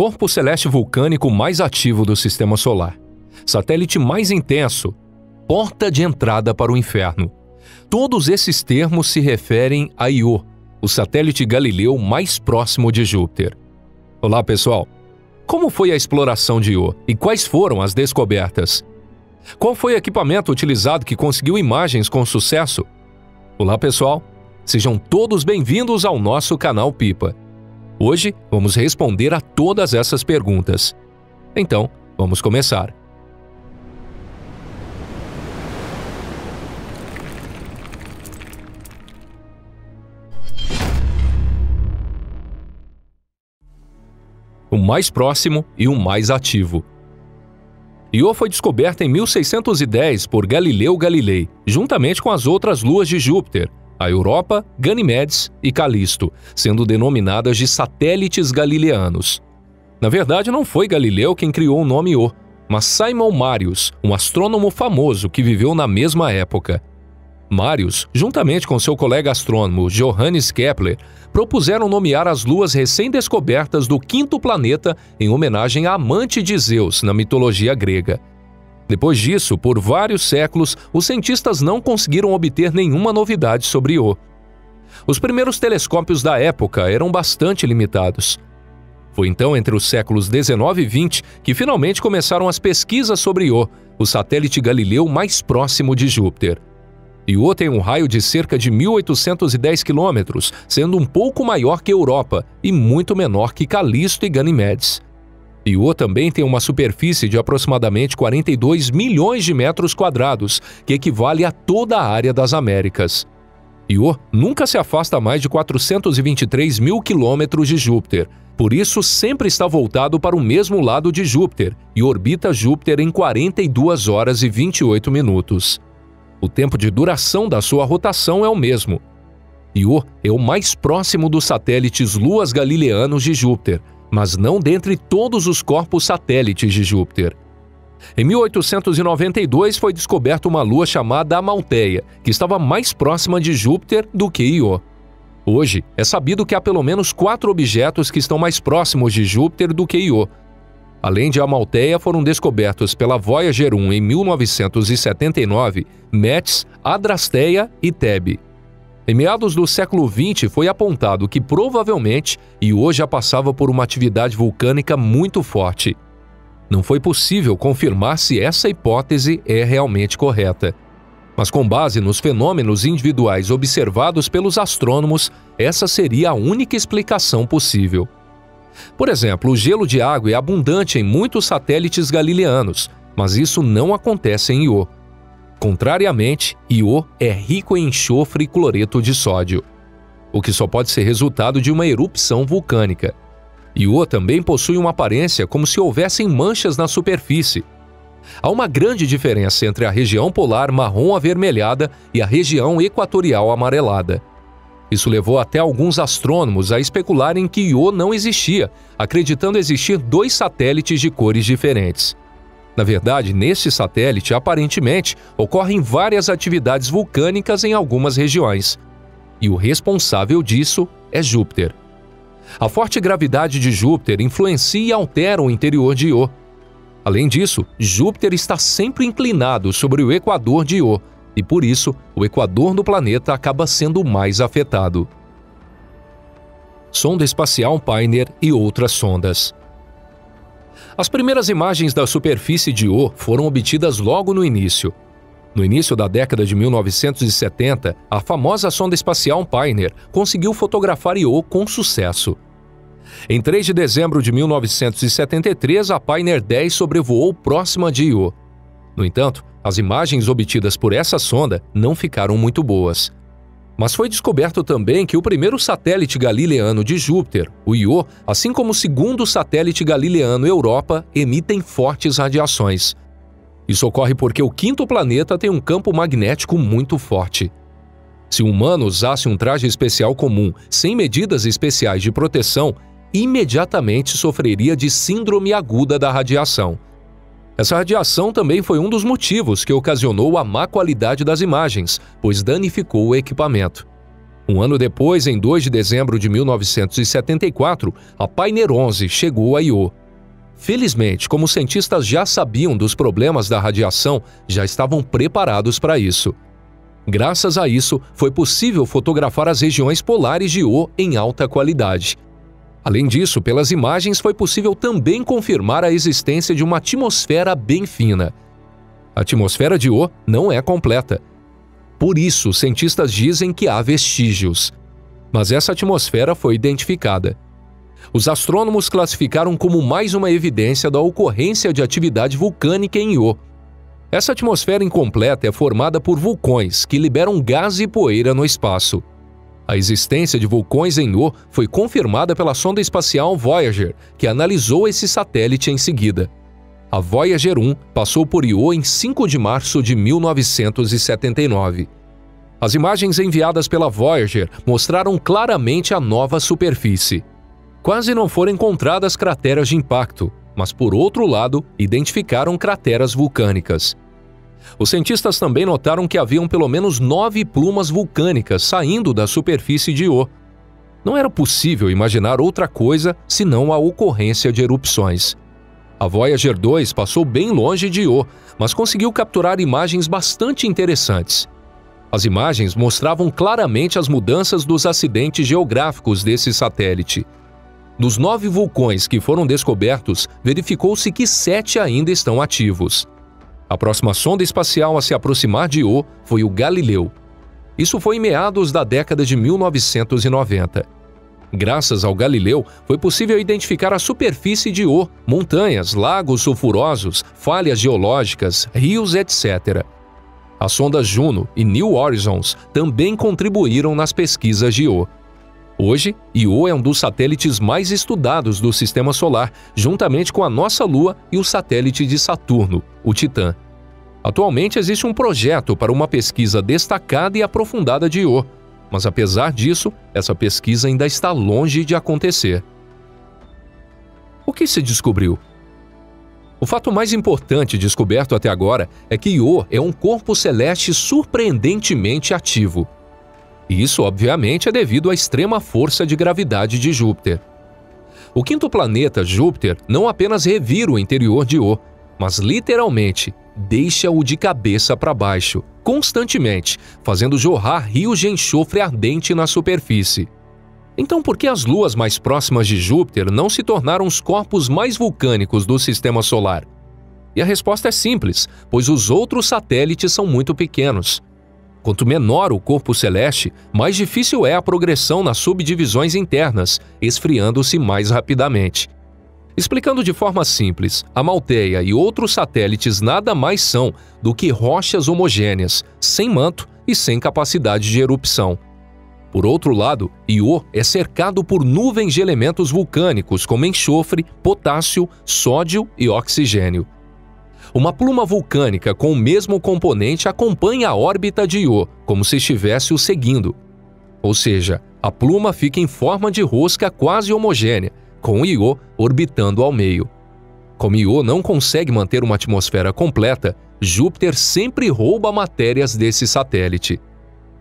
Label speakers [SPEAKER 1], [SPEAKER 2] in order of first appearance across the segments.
[SPEAKER 1] corpo celeste vulcânico mais ativo do Sistema Solar, satélite mais intenso, porta de entrada para o inferno. Todos esses termos se referem a Io, o satélite Galileu mais próximo de Júpiter. Olá, pessoal! Como foi a exploração de Io e quais foram as descobertas? Qual foi o equipamento utilizado que conseguiu imagens com sucesso? Olá, pessoal! Sejam todos bem-vindos ao nosso canal Pipa. Hoje vamos responder a todas essas perguntas. Então, vamos começar. O mais próximo e o mais ativo. Io foi descoberta em 1610 por Galileu Galilei, juntamente com as outras luas de Júpiter, a Europa, Ganimedes e Calisto, sendo denominadas de satélites galileanos. Na verdade, não foi Galileu quem criou o nome Io, mas Simon Marius, um astrônomo famoso que viveu na mesma época. Marius, juntamente com seu colega astrônomo Johannes Kepler, propuseram nomear as luas recém-descobertas do quinto planeta em homenagem à amante de Zeus na mitologia grega. Depois disso, por vários séculos, os cientistas não conseguiram obter nenhuma novidade sobre Io. Os primeiros telescópios da época eram bastante limitados. Foi então entre os séculos 19 e 20 que finalmente começaram as pesquisas sobre Io, o satélite Galileu mais próximo de Júpiter. Io tem um raio de cerca de 1.810 quilômetros, sendo um pouco maior que Europa e muito menor que Calisto e Ganimedes. Io também tem uma superfície de aproximadamente 42 milhões de metros quadrados, que equivale a toda a área das Américas. Io nunca se afasta a mais de 423 mil quilômetros de Júpiter, por isso sempre está voltado para o mesmo lado de Júpiter e orbita Júpiter em 42 horas e 28 minutos. O tempo de duração da sua rotação é o mesmo. Io é o mais próximo dos satélites luas galileanos de Júpiter, mas não dentre todos os corpos satélites de Júpiter. Em 1892 foi descoberta uma lua chamada Amalteia, que estava mais próxima de Júpiter do que Io. Hoje, é sabido que há pelo menos 4 objetos que estão mais próximos de Júpiter do que Io. Além de Amalteia, foram descobertos pela Voyager 1 em 1979, Metis, Adrasteia e Thebe. Em meados do século XX foi apontado que provavelmente Io já passava por uma atividade vulcânica muito forte. Não foi possível confirmar se essa hipótese é realmente correta. Mas com base nos fenômenos individuais observados pelos astrônomos, essa seria a única explicação possível. Por exemplo, o gelo de água é abundante em muitos satélites galileanos, mas isso não acontece em Io. Contrariamente, Io é rico em enxofre e cloreto de sódio, o que só pode ser resultado de uma erupção vulcânica. Io também possui uma aparência como se houvessem manchas na superfície. Há uma grande diferença entre a região polar marrom avermelhada e a região equatorial amarelada. Isso levou até alguns astrônomos a especularem que Io não existia, acreditando existir 2 satélites de cores diferentes. Na verdade, neste satélite, aparentemente, ocorrem várias atividades vulcânicas em algumas regiões. E o responsável disso é Júpiter. A forte gravidade de Júpiter influencia e altera o interior de Io. Além disso, Júpiter está sempre inclinado sobre o equador de Io, e por isso, o equador do planeta acaba sendo mais afetado. Sonda espacial Pioneer e outras sondas. As primeiras imagens da superfície de Io foram obtidas logo no início. No início da década de 1970, a famosa sonda espacial Pioneer conseguiu fotografar Io com sucesso. Em 3 de dezembro de 1973, a Pioneer 10 sobrevoou próxima de Io. No entanto, as imagens obtidas por essa sonda não ficaram muito boas. Mas foi descoberto também que o primeiro satélite galileano de Júpiter, o Io, assim como o segundo satélite galileano Europa, emitem fortes radiações. Isso ocorre porque o quinto planeta tem um campo magnético muito forte. Se um humano usasse um traje especial comum, sem medidas especiais de proteção, imediatamente sofreria de síndrome aguda da radiação. Essa radiação também foi um dos motivos que ocasionou a má qualidade das imagens, pois danificou o equipamento. Um ano depois, em 2 de dezembro de 1974, a Pioneer 11 chegou a Io. Felizmente, como os cientistas já sabiam dos problemas da radiação, já estavam preparados para isso. Graças a isso, foi possível fotografar as regiões polares de Io em alta qualidade. Além disso, pelas imagens foi possível também confirmar a existência de uma atmosfera bem fina. A atmosfera de Io não é completa. Por isso, os cientistas dizem que há vestígios. Mas essa atmosfera foi identificada. Os astrônomos classificaram como mais uma evidência da ocorrência de atividade vulcânica em Io. Essa atmosfera incompleta é formada por vulcões que liberam gás e poeira no espaço. A existência de vulcões em Io foi confirmada pela sonda espacial Voyager, que analisou esse satélite em seguida. A Voyager 1 passou por Io em 5 de março de 1979. As imagens enviadas pela Voyager mostraram claramente a nova superfície. Quase não foram encontradas crateras de impacto, mas, por outro lado, identificaram crateras vulcânicas. Os cientistas também notaram que haviam pelo menos 9 plumas vulcânicas saindo da superfície de Io. Não era possível imaginar outra coisa senão a ocorrência de erupções. A Voyager 2 passou bem longe de Io, mas conseguiu capturar imagens bastante interessantes. As imagens mostravam claramente as mudanças dos acidentes geográficos desse satélite. Dos 9 vulcões que foram descobertos, verificou-se que 7 ainda estão ativos. A próxima sonda espacial a se aproximar de Io foi o Galileu. Isso foi em meados da década de 1990. Graças ao Galileu, foi possível identificar a superfície de Io, montanhas, lagos sulfurosos, falhas geológicas, rios, etc. As sondas Juno e New Horizons também contribuíram nas pesquisas de Io. Hoje, Io é um dos satélites mais estudados do Sistema Solar, juntamente com a nossa Lua e o satélite de Saturno, o Titã. Atualmente existe um projeto para uma pesquisa destacada e aprofundada de Io, mas apesar disso, essa pesquisa ainda está longe de acontecer. O que se descobriu? O fato mais importante descoberto até agora é que Io é um corpo celeste surpreendentemente ativo. E isso, obviamente, é devido à extrema força de gravidade de Júpiter. O quinto planeta, Júpiter, não apenas revira o interior de Io, mas literalmente deixa-o de cabeça para baixo, constantemente, fazendo jorrar rios de enxofre ardente na superfície. Então, por que as luas mais próximas de Júpiter não se tornaram os corpos mais vulcânicos do Sistema Solar? E a resposta é simples, pois os outros satélites são muito pequenos. Quanto menor o corpo celeste, mais difícil é a progressão nas subdivisões internas, esfriando-se mais rapidamente. Explicando de forma simples, a Malteia e outros satélites nada mais são do que rochas homogêneas, sem manto e sem capacidade de erupção. Por outro lado, Io é cercado por nuvens de elementos vulcânicos como enxofre, potássio, sódio e oxigênio. Uma pluma vulcânica com o mesmo componente acompanha a órbita de Io, como se estivesse o seguindo. Ou seja, a pluma fica em forma de rosca quase homogênea, com Io orbitando ao meio. Como Io não consegue manter uma atmosfera completa, Júpiter sempre rouba matérias desse satélite.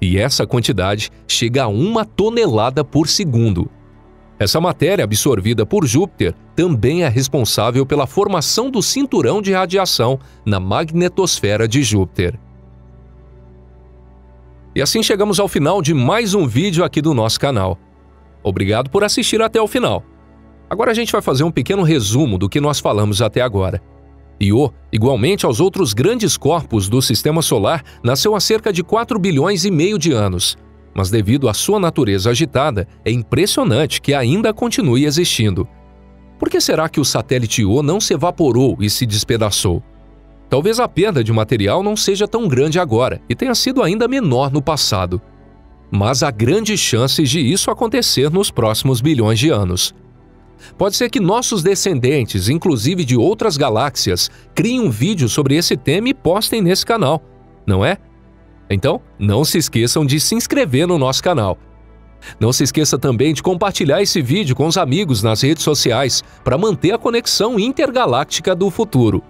[SPEAKER 1] E essa quantidade chega a 1 tonelada por segundo. Essa matéria absorvida por Júpiter também é responsável pela formação do cinturão de radiação na magnetosfera de Júpiter. E assim chegamos ao final de mais um vídeo aqui do nosso canal. Obrigado por assistir até o final. Agora a gente vai fazer um pequeno resumo do que nós falamos até agora. Io, igualmente aos outros grandes corpos do Sistema Solar, nasceu há cerca de 4 bilhões e meio de anos. Mas devido à sua natureza agitada, é impressionante que ainda continue existindo. Por que será que o satélite Io não se evaporou e se despedaçou? Talvez a perda de material não seja tão grande agora e tenha sido ainda menor no passado. Mas há grandes chances de isso acontecer nos próximos bilhões de anos. Pode ser que nossos descendentes, inclusive de outras galáxias, criem um vídeo sobre esse tema e postem nesse canal, não é? Então, não se esqueçam de se inscrever no nosso canal. Não se esqueça também de compartilhar esse vídeo com os amigos nas redes sociais para manter a conexão intergaláctica do futuro.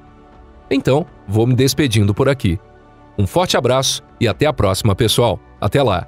[SPEAKER 1] Então, vou me despedindo por aqui. Um forte abraço e até a próxima, pessoal. Até lá!